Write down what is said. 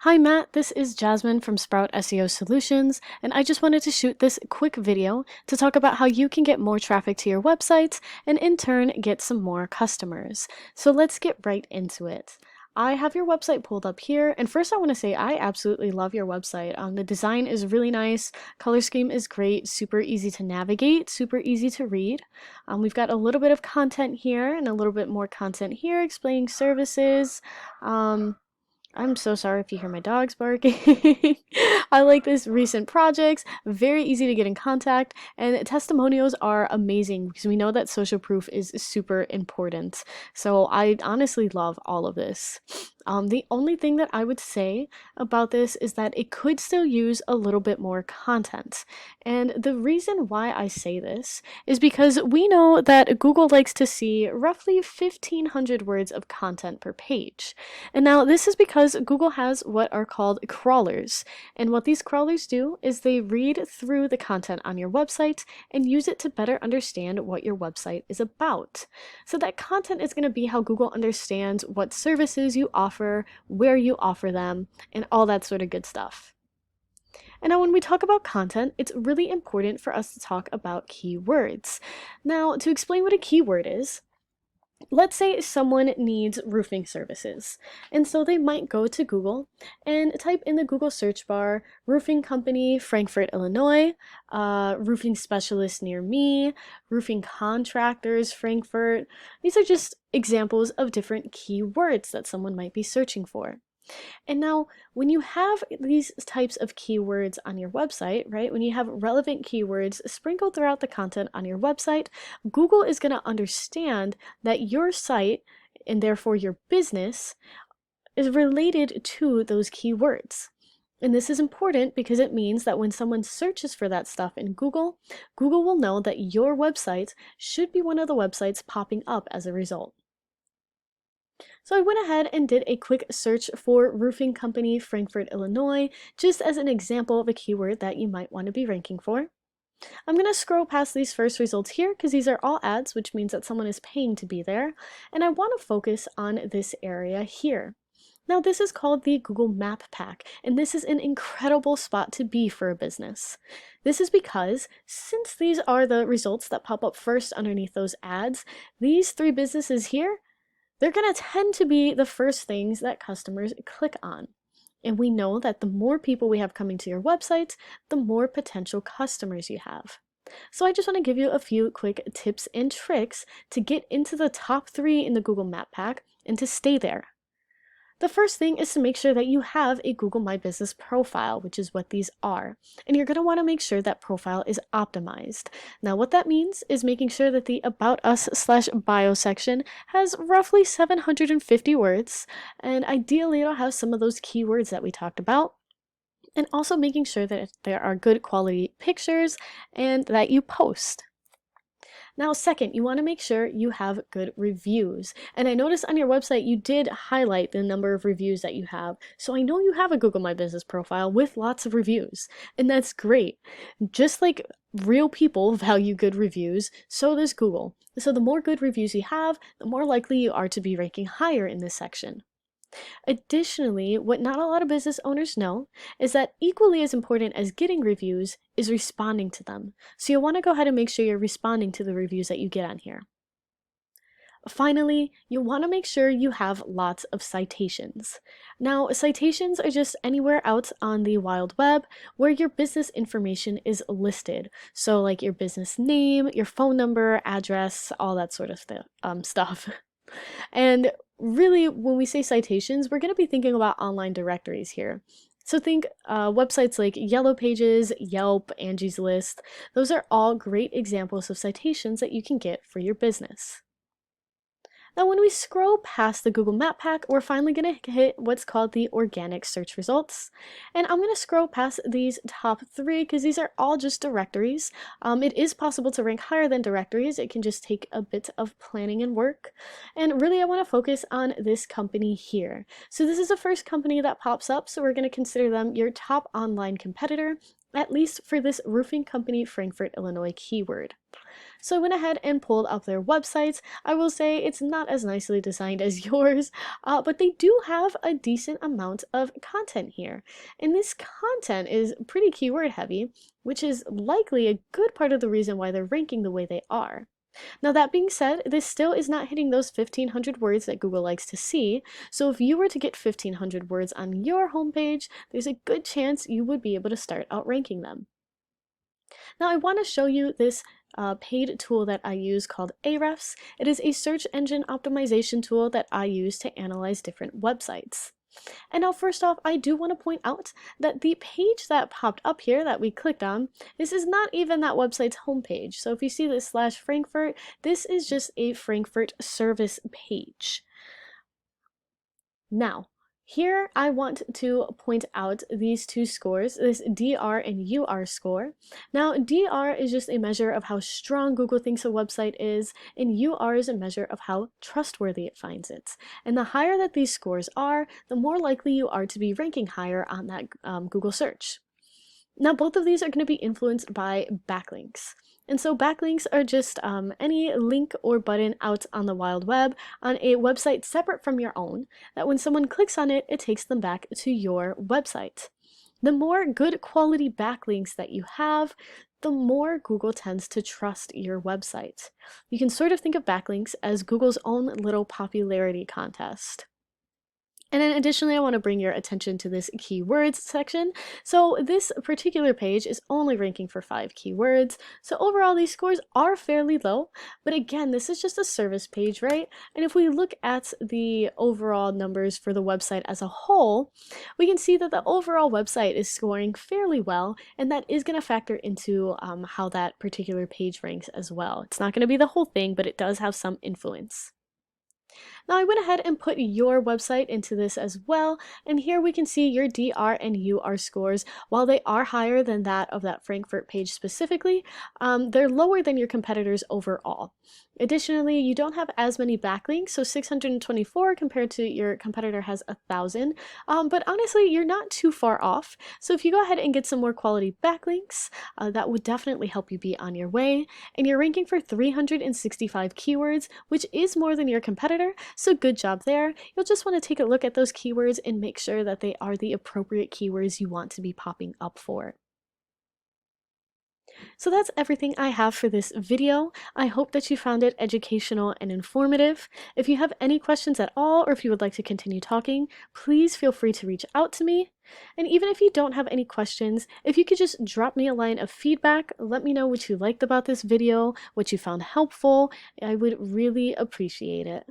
Hi Matt, this is Jasmine from Sprout SEO Solutions, and I just wanted to shoot this quick video to talk about how you can get more traffic to your website and in turn get some more customers. So let's get right into it. I have your website pulled up here, and first I want to say I absolutely love your website. The design is really nice, color scheme is great, super easy to navigate, super easy to read. We've got a little bit of content here and a little bit more content here explaining services. I'm so sorry if you hear my dogs barking. I like this recent projects, very easy to get in contact, and testimonials are amazing because we know that social proof is super important. So I honestly love all of this. The only thing that I would say about this is that it could still use a little bit more content. And the reason why I say this is because we know that Google likes to see roughly 1,500 words of content per page. And now this is because Google has what are called crawlers. And what these crawlers do is they read through the content on your website and use it to better understand what your website is about. So that content is going to be how Google understands what services you offer, where you offer them, and all that sort of good stuff. And now when we talk about content, it's really important for us to talk about keywords. Now, to explain what a keyword is, let's say someone needs roofing services, and so they might go to Google and type in the Google search bar, roofing company, Frankfort, Illinois, roofing specialist near me, roofing contractors, Frankfort. These are just examples of different keywords that someone might be searching for. And now, when you have these types of keywords on your website, right, when you have relevant keywords sprinkled throughout the content on your website, Google is going to understand that your site, and therefore your business, is related to those keywords. And this is important because it means that when someone searches for that stuff in Google, Google will know that your website should be one of the websites popping up as a result. So I went ahead and did a quick search for roofing company Frankfort, Illinois, just as an example of a keyword that you might want to be ranking for. I'm going to scroll past these first results here because these are all ads, which means that someone is paying to be there. And I want to focus on this area here. Now this is called the Google Map Pack, and this is an incredible spot to be for a business. This is because since these are the results that pop up first underneath those ads, these three businesses here, they're going to tend to be the first things that customers click on. And we know that the more people we have coming to your website, the more potential customers you have. So I just want to give you a few quick tips and tricks to get into the top 3 in the Google Map Pack and to stay there. The first thing is to make sure that you have a Google My Business profile, which is what these are. And you're going to want to make sure that profile is optimized. Now, what that means is making sure that the About Us/bio section has roughly 750 words, and ideally it'll have some of those keywords that we talked about. And also making sure that there are good quality pictures and that you post. Now, second, you want to make sure you have good reviews. And I noticed on your website you did highlight the number of reviews that you have. So I know you have a Google My Business profile with lots of reviews, and that's great. Just like real people value good reviews, so does Google. So the more good reviews you have, the more likely you are to be ranking higher in this section. Additionally, what not a lot of business owners know is that equally as important as getting reviews is responding to them. So you'll want to go ahead and make sure you're responding to the reviews that you get on here. Finally, you'll want to make sure you have lots of citations. Now, citations are just anywhere out on the wild web where your business information is listed. So like your business name, your phone number, address, all that sort of stuff. And really, when we say citations, we're going to be thinking about online directories here. So think websites like Yellow Pages, Yelp, Angie's List. Those are all great examples of citations that you can get for your business. Now, when we scroll past the Google Map Pack, we're finally going to hit what's called the organic search results. And I'm going to scroll past these top 3 because these are all just directories. It is possible to rank higher than directories. It can just take a bit of planning and work. And really, I want to focus on this company here. So this is the first company that pops up, so we're going to consider them your top online competitor. at least for this roofing company Frankfort, Illinois keyword. So I went ahead and pulled up their websites. I will say it's not as nicely designed as yours, but they do have a decent amount of content here. And this content is pretty keyword heavy, which is likely a good part of the reason why they're ranking the way they are. Now, that being said, this still is not hitting those 1,500 words that Google likes to see. So if you were to get 1,500 words on your homepage, there's a good chance you would be able to start outranking them. Now I want to show you this paid tool that I use called Ahrefs. It is a search engine optimization tool that I use to analyze different websites. And now first off, I do want to point out that the page that popped up here that we clicked on, this is not even that website's homepage. So if you see this /Frankfurt, this is just a Frankfurt service page. Now, here I want to point out these two scores, this DR and UR score. Now, DR is just a measure of how strong Google thinks a website is, and UR is a measure of how trustworthy it finds it. And the higher that these scores are, the more likely you are to be ranking higher on that Google search. Now, both of these are going to be influenced by backlinks. And so backlinks are just any link or button out on the wild web on a website separate from your own, that when someone clicks on it, it takes them back to your website. The more good quality backlinks that you have, the more Google tends to trust your website. You can sort of think of backlinks as Google's own little popularity contest. And then additionally, I want to bring your attention to this keywords section. So this particular page is only ranking for 5 keywords. So overall, these scores are fairly low. But again, this is just a service page, right? And if we look at the overall numbers for the website as a whole, we can see that the overall website is scoring fairly well. And that is going to factor into how that particular page ranks as well. It's not going to be the whole thing, but it does have some influence. Now I went ahead and put your website into this as well, and here we can see your DR and UR scores. While they are higher than that of that Frankfurt page specifically, they're lower than your competitors overall. Additionally, you don't have as many backlinks, so 624 compared to your competitor has 1,000, but honestly, you're not too far off. So if you go ahead and get some more quality backlinks, that would definitely help you be on your way. And you're ranking for 365 keywords, which is more than your competitor, so good job there. You'll just want to take a look at those keywords and make sure that they are the appropriate keywords you want to be popping up for. So that's everything I have for this video. I hope that you found it educational and informative. If you have any questions at all, or if you would like to continue talking, please feel free to reach out to me. And even if you don't have any questions, if you could just drop me a line of feedback, let me know what you liked about this video, what you found helpful, I would really appreciate it.